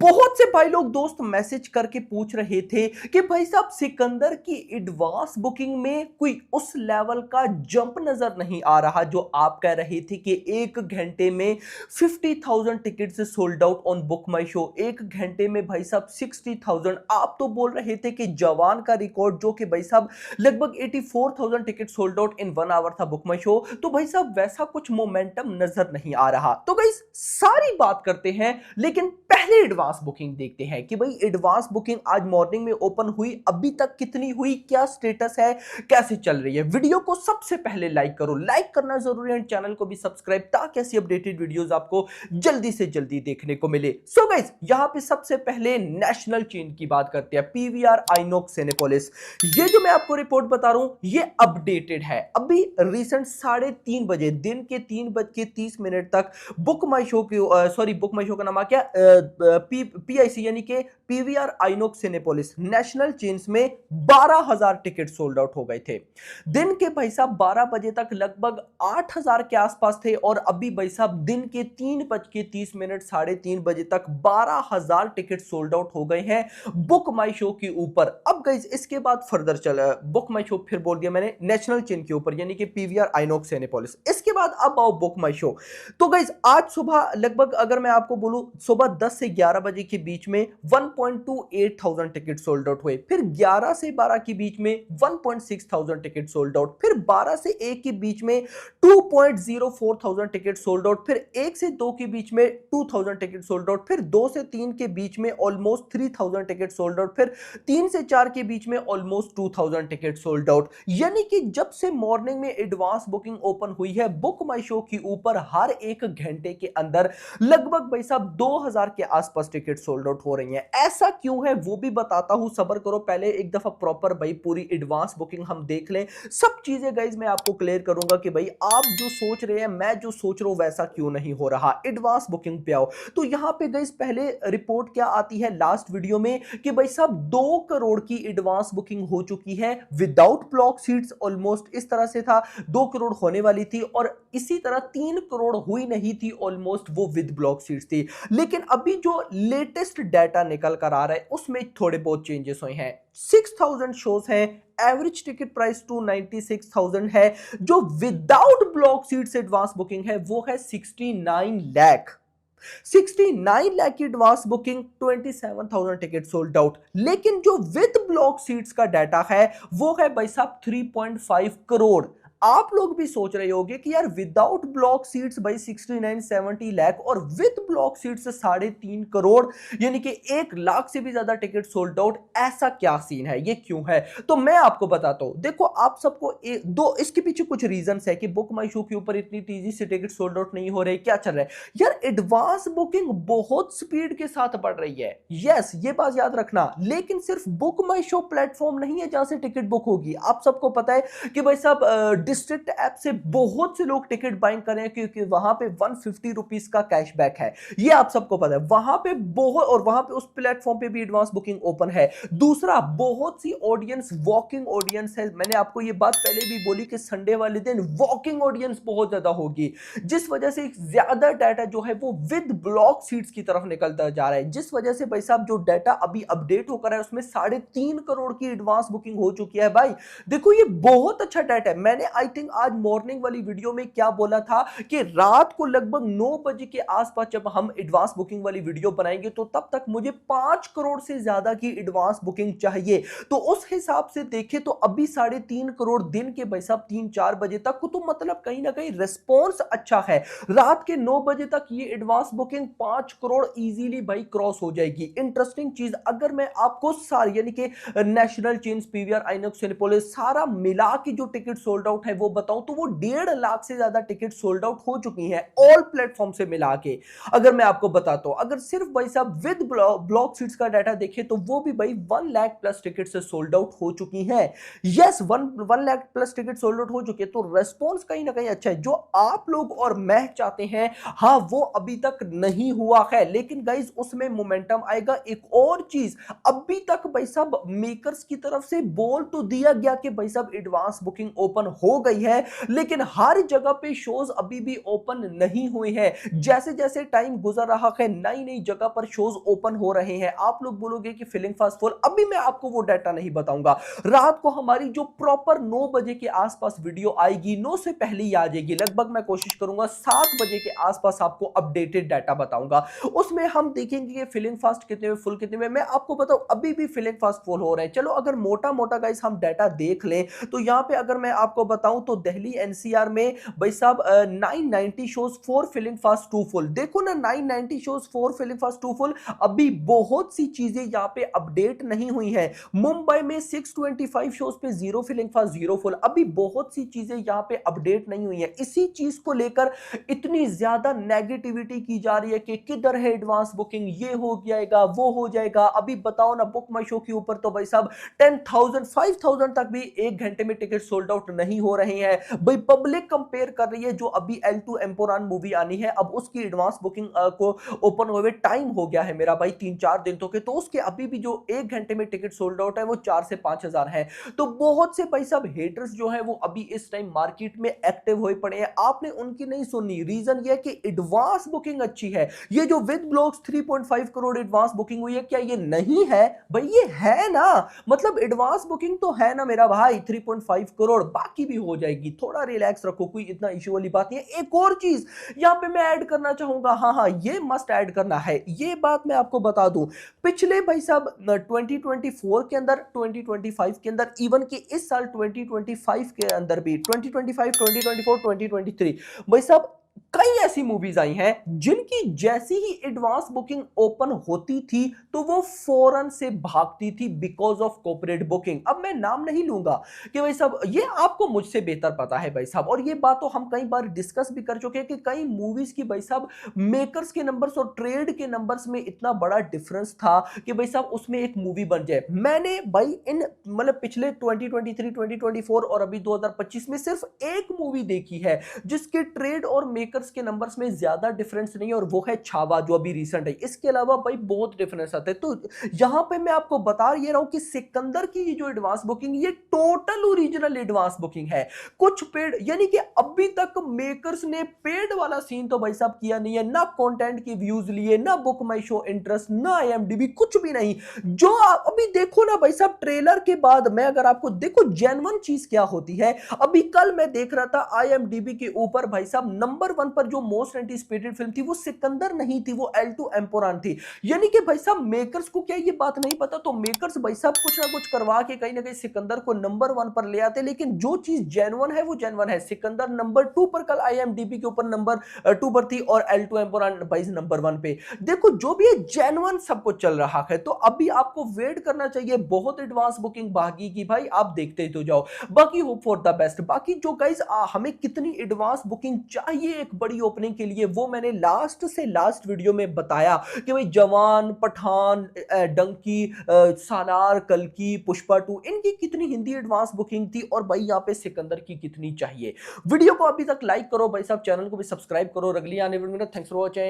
बहुत से भाई लोग दोस्त मैसेज करके पूछ रहे थे कि भाई साहब सिकंदर की एडवांस बुकिंग में कोई उस लेवल का जंप नजर नहीं आ रहा जो आप कह रहे थे कि एक घंटे में 50,000 टिकट से sold out on book My show. एक घंटे में भाई साहब 60,000। आप तो बोल रहे थे कि जवान का रिकॉर्ड जो कि भाई साहब लगभग 84,000 ticket sold out in 1 hour था बुक माई शो। तो भाई साहब वैसा कुछ मोमेंटम नजर नहीं आ रहा। तो गाइस सारी बात करते हैं, लेकिन पहले एडवांस बुकिंग देखते हैं कि भाई एडवांस बुकिंग आज मॉर्निंग में ओपन हुई, अभी तक कितनी हुई, क्या स्टेटस है, कैसे चल रही है। वीडियो को सबसे पहले लाइक करो, लाइक करना जरूरी है, चैनल को भी सब्सक्राइब ताकि ऐसी अपडेटेड वीडियोस आपको जल्दी से जल्दी देखने को मिले। सो गाइस यहां पे सबसे पहले नेशनल चेन की बात करते हैं, पीवीआर आइनॉक्स सिनेपोलिस। ये जो मैं आपको रिपोर्ट बता रहा हूं ये अपडेटेड है, अभी रिसेंट 3:30 बजे दिन के 3:30 तक बुक माई शो की बुक माई शो का नाम आ क्या पीआईसी यानी कि PVR INOX Cinepolis national chains में 12,000 टिकट सोल्ड आउट हो गए थे। दिन के भाई साहब 12 बजे तक लगभग 8,000 के आसपास थे और अभी भाई साहब दिन के 3:30 3:30 बजे तक 12,000 टिकट सोल्ड आउट हो गए हैं बुक माई शो के ऊपर। अब गाइस इसके बाद फर्दर चला बुक माई शो, फिर बोल दिया मैंने नेशनल चेन के ऊपर यानी कि पीवीआर आइनॉक्स सिनेपोलिस। इसके बाद अब आओ बुक माई शो। तो गाइस आज सुबह लगभग अगर मैं आपको बोलूं सुबह 10 से 11 बजे के बीच में 1.28 थाउजेंड टिकट सोल्ड आउट हुए, फिर 11 से 12 के बीच में 1.6 थाउजेंड टिकट सोल्ड आउट, फिर 12 से 1 के बीच में 2.04 थाउजेंड टिकट सोल्ड आउट, फिर 1 से 2 के बीच में 2,000 टिकट सोल्ड आउट, फिर 2 से 3 के बीच में ऑलमोस्ट 3,000 टिकट सोल्ड आउट, फिर 3 से 4 के बीच में ऑलमोस्ट 2,000 टिकट सोल्ड आउट। यानी कि जब से मॉर्निंग में एडवांस बुकिंग ओपन हुई है बुक माई शो के ऊपर हर एक घंटे के अंदर लगभग भाई साहब 2,000 के आसपास टिकट सोल्ड आउट हो रही हैं। ऐसा क्यों है वो भी बताता हूं, सब्र करो, पहले एक दफा प्रॉपर भाई पूरी एडवांस बुकिंग हम देख लें, सब चीजें गाइस मैं आपको क्लियर करूंगा कि भाई आप जो सोच रहे हैं मैं जो सोच रहा हूं वैसा क्यों नहीं हो रहा। एडवांस बुकिंग पे आओ तो यहां पे गाइस पहले रिपोर्ट क्या आती है लास्ट वीडियो में कि भाई साहब 2 करोड़ की एडवांस बुकिंग हो चुकी है विदाउट ब्लॉक सीट्स। ऑलमोस्ट इस तरह से था 2 करोड़ होने वाली थी और इसी तरह 3 करोड़ हुई नहीं थी ऑलमोस्ट, वो विद ब्लॉक सीट्स थी। लेकिन अभी जो लेटेस्ट डाटा निकल कर आ रहा है उसमें थोड़े बहुत चेंजेस हुए हैं। 6,000 शोज हैं, एवरेज टिकट प्राइस 296,000 है, जो without block seats advance booking है वो है 69 लाख। 69 लाख की advance booking, 27,000 ticket sold out. लेकिन जो विद ब्लॉक सीट्स का डाटा है वो है भाई साहब 3.5 करोड़। आप लोग भी सोच रहे होंगे कि यार विदाउट ब्लॉक सीट्स भाई 69-70 लाख और विद ब्लॉक सीट्स 3.5 करोड़ यानी कि 1 लाख से भी ज्यादा टिकट सोल्ड आउट, ऐसा क्या सीन है, ये क्यों है? तो मैं आपको बताता हूं। देखो आप सबको दो इसके पीछे कुछ रीजंस है कि बुक माई शो के ऊपर इतनी तेजी से टिकट सोल्ड आउट नहीं हो रहे, क्या चल रहा है यार। एडवांस बुकिंग बहुत स्पीड के साथ बढ़ रही है, यस ये बात याद रखना। लेकिन सिर्फ बुक माई शो प्लेटफॉर्म नहीं है जहां से टिकट बुक होगी। आप सबको पता है कि भाई साहब डिस्ट्रिक्ट ऐप से बहुत से लोग टिकट बाइंग कर रहे हैं क्योंकि वहां पे 150 रुपीज का कैशबैक है, ये आप सबको पता है। वहां पे बहुत, और वहां पे उस प्लेटफॉर्म पे भी एडवांस बुकिंग ओपन है। दूसरा, बहुत सी ऑडियंस वॉकिंग ऑडियंस है। मैंने आपको ये बात पहले भी बोली कि संडे वाले दिन वॉकिंग ऑडियंस बहुत ज्यादा होगी, जिस वजह से ज्यादा डाटा जो है वो विद ब्लॉक सीट्स की तरफ निकलता जा रहा है। जिस वजह से भाई साहब जो डाटा अभी अपडेट होकर है उसमें 3.5 करोड़ की एडवांस बुकिंग हो चुकी है। भाई देखो ये बहुत अच्छा डाटा है। मैंने आई थिंक आज मॉर्निंग वाली वीडियो में क्या बोला था कि रात को लगभग 9 बजे के आसपास जब हम एडवांस बुकिंग वाली वीडियो बनाएंगे तो तब तक मुझे 5 करोड़ से ज्यादा की एडवांस बुकिंग चाहिए। तो उस हिसाब से देखें तो अभी 3.5 करोड़ दिन के भाई साहब 3-4 बजे तक को, तो मतलब कहीं ना कहीं रिस्पॉन्स अच्छा है। रात के 9 बजे तक ये एडवांस बुकिंग 5 करोड़ इजीली भाई क्रॉस हो जाएगी। इंटरेस्टिंग चीज, अगर मैं आपको सारी यानी कि national chains, PVR INOX Cinepolis सारा मिला के जो टिकट सोल्ड आउट है वो बताऊं तो वो 1.5 लाख से ज्यादा टिकट सोल्ड आउट हो चुकी हैं ऑल प्लेटफॉर्म से मिला के। अगर मैं आपको बताता हूं, अगर सिर्फ भाई साहब विद ब्लॉक सीट्स का डाटा देखें तो वो भी भाई 1 लाख प्लस टिकट से सोल्ड आउट हो चुकी हैं। Yes 1 lakh plus ticket sold out हो चुके हैं। तो रेस्पॉन्स कहीं ना कहीं अच्छा है। जो आप लोग और मैं चाहते हैं हाँ वो अभी तक नहीं हुआ है, लेकिन गाइज उसमें मोमेंटम आएगा। एक और चीज, अभी तक भाई साहब मेकर्स की तरफ से बोल तो दिया गया कि भाई साहब एडवांस बुकिंग ओपन हो हो गई है, लेकिन हर जगह पे शोज अभी भी ओपन नहीं हुए हैं। जैसे जैसे टाइम गुजर रहा है, नई नई जगह पर शोज ओपन हो रहे हैं। आप लोग बोलोगे कि फीलिंग फास्ट फॉल, अभी मैं आपको वो डाटा नहीं बताऊंगा। रात को हमारी जो प्रॉपर 9 बजे के आसपास वीडियो आएगी, 9 से पहले ही आ जाएगी, लगभग मैं कोशिश करूंगा 7 बजे के आसपास आपको अपडेटेड डाटा बताऊंगा। उसमें हम देखेंगे कि फीलिंग फास्ट कितने में, फुल कितने में। मैं आपको बताऊं अभी भी फीलिंग फास्ट फुल हो रहे हैं। चलो अगर मोटा मोटा गाइस हम डाटा देख लें तो यहां पे अगर मैं आपको बताऊं तो दिल्ली एनसीआर में भाई साहब 990 shows for filling fast to full. देखो ना 990 shows for filling fast to full. अभी बहुत सी चीजें यहां पे अपडेट नहीं हुई हैं। मुंबई में 625 शोज पे zero feeling fast zero full. अभी बहुत सी चीजें यहां पे अपडेट नहीं हुई है। इसी चीज को लेकर इतनी ज्यादा नेगेटिविटी की जा रही है कि किधर है एडवांस बुकिंग, ये हो जाएगा वो हो जाएगा। अभी बताओ ना बुक माई शो के ऊपर तो भाई साहब 10,000 5,000 तक भी एक घंटे में टिकट सोल्ड आउट नहीं हो रहे हैं। भाई पब्लिक कंपेयर कर रही है जो अभी L2 एम्पोरान मूवी आनी है, अब उसकी एडवांस बुकिंग को ओपन हुए टाइम हो गया है मेरा भाई 3-4 दिन तो के, तो उसके अभी भी जो एक घंटे में टिकट सोल्ड आउट है वो 4 से 5,000 है। तो बहुत से भाई साहब हेटर्स जो है वो अभी इस टाइम मार्केट में एक्टिव हो पड़े हैं। आपने उनकी नहीं सुनी, रीजन ये कि एडवांस बुकिंग अच्छी है। ये जो with blogs 3.5 crore advance booking हुई है, क्या ये नहीं है भाई? ये है ना, मतलब एडवांस बुकिंग तो है ना मेरा भाई 3.5 करोड़, बाकी भी हो जाएगी। थोड़ा रिलैक्स रखो, कोई इतना इश्यू वाली बात नहीं है। एक और चीज यहां पे मैं ऐड करना चाहूंगा, हाँ ये मस्ट ऐड करना है, ये बात मैं आपको बता दूं। पिछले भाई साहब 2024 के अंदर, 2025 के अंदर, इवन कि इस साल 2025 के अंदर भी 2025, 2024, 2023 भाई साहब कई ऐसी मूवीज आई हैं जिनकी जैसी ही एडवांस बुकिंग ओपन होती थी तो वो फौरन से भागती थी बिकॉज ऑफ कॉर्पोरेट बुकिंग। अब मैं नाम नहीं लूंगा कि भाई साहब, ये आपको मुझसे बेहतर पता है भाई साहब, और ये बात तो हम कई बार डिस्कस भी कर चुके हैं कि कई मूवीज की भाई साहब मेकर्स के नंबर्स और ट्रेड के नंबर्स में इतना बड़ा डिफरेंस था कि भाई साहब उसमें एक मूवी बन जाए। मैंने भाई इन मतलब पिछले 2023, 2024 और अभी 2025 में सिर्फ एक मूवी देखी है जिसके ट्रेड और मेकर्स के नंबर्स में ज्यादा डिफरेंस नहीं है, और वो है छावा जो अभी रिसेंट है। इसके अलावा भाई बहुत डिफरेंस आते हैं। तो यहां पे मैं आपको बता ये रहा हूं कि सिकंदर की ये जो एडवांस बुकिंग, ये टोटल ओरिजिनल एडवांस बुकिंग है। कुछ पेड, यानी कि अभी तक मेकर्स ने पेड वाला सीन तो भाई साहब किया नहीं है, ना कंटेंट के व्यूज लिए, ना बुक माई शो इंटरेस्ट, ना IMDb, कुछ भी नहीं। जो आप अभी देखो ना भाई साहब ट्रेलर के बाद, मैं अगर आपको देखो जेन्युइन चीज क्या होती है। अभी कल मैं देख रहा था IMDb के ऊपर भाई साहब नंबर 1 पर जो मोस्ट एंटीसिपेटेड फिल्म थी वो सिकंदर नहीं थी, वो L2 एम्पोरान थी। यानी कि भाई साहब मेकर्स को क्या ये बात नहीं पता? तो मेकर्स भाई साहब कुछ ना कुछ करवा के कहीं ना कहीं सिकंदर को नंबर 1 पर ले आते, लेकिन जो चीज जेन्युइन है वो जेन्युइन है। सिकंदर नंबर 2 पर कल IMDb के ऊपर नंबर 2 पर थी, और L2 एम्पोरान भाई नंबर 1 पे। देखो जो भी है जेन्युइन सब कुछ चल रहा है, तो अभी आपको वेट करना चाहिए। बहुत एडवांस बुकिंग भागी की भाई, आप देखते तो जाओ। बाकी होप फॉर द बेस्ट। बाकी जो गाइस हमें कितनी एडवांस बुकिंग चाहिए एक बड़ी ओपनिंग के लिए, वो मैंने लास्ट से लास्ट वीडियो में बताया कि भाई जवान, पठान, डंकी, सालार, कल्कि, पुष्पा 2, इनकी कितनी हिंदी एडवांस बुकिंग थी, और भाई यहाँ पे सिकंदर की कितनी चाहिए। वीडियो को अभी तक लाइक करो भाई साहब, चैनल को भी सब्सक्राइब करो। अगली आने वाली वीडियो में थैंक्स फॉर वॉचिंग।